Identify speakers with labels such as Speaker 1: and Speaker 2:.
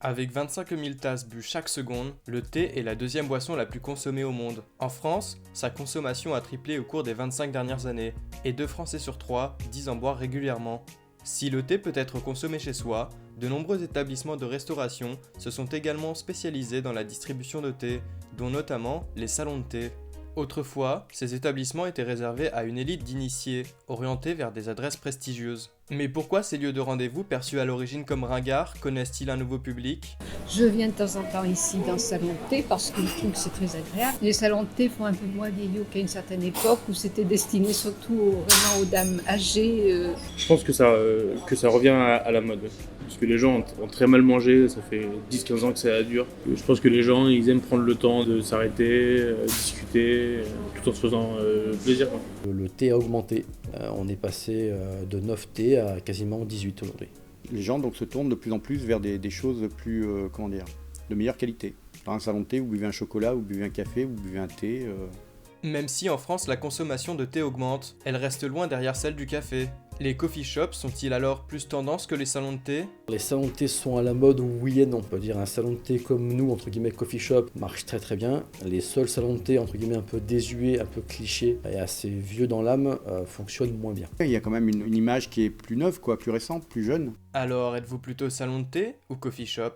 Speaker 1: Avec 25 000 tasses bues chaque seconde, le thé est la deuxième boisson la plus consommée au monde. En France, sa consommation a triplé au cours des 25 dernières années, et 2 Français sur 3 disent en boire régulièrement. Si le thé peut être consommé chez soi, de nombreux établissements de restauration se sont également spécialisés dans la distribution de thé, dont notamment les salons de thé. Autrefois, ces établissements étaient réservés à une élite d'initiés, orientés vers des adresses prestigieuses. Mais pourquoi ces lieux de rendez-vous perçus à l'origine comme ringards connaissent-ils un nouveau public ?
Speaker 2: Je viens de temps en temps ici dans le salon de thé parce que je trouve que c'est très agréable. Les salons de thé font un peu moins vieillot qu'à une certaine époque où c'était destiné surtout vraiment aux dames âgées.
Speaker 3: Je pense que ça revient à la mode. Parce que les gens ont très mal mangé, ça fait 10-15 ans que ça dure. Je pense que les gens, ils aiment prendre le temps de s'arrêter, discuter, tout en se faisant plaisir, quoi.
Speaker 4: Le thé a augmenté. On est passé de 9 thés à quasiment 18 aujourd'hui.
Speaker 5: Les gens donc se tournent de plus en plus vers des choses plus, de meilleure qualité. Dans un salon de thé, vous buvez un chocolat, vous buvez un café, vous buvez un thé.
Speaker 1: Même si en France la consommation de thé augmente, elle reste loin derrière celle du café. Les coffee shops sont-ils alors plus tendance que les salons de thé ?
Speaker 4: Les salons de thé sont à la mode, oui et non. On peut dire un salon de thé comme nous, entre guillemets coffee shop, marche très très bien. Les seuls salons de thé, entre guillemets, un peu désuets, un peu clichés et assez vieux dans l'âme, fonctionnent moins bien.
Speaker 5: Il y a quand même une image qui est plus neuve, quoi, plus récente, plus jeune.
Speaker 1: Alors êtes-vous plutôt salon de thé ou coffee shop ?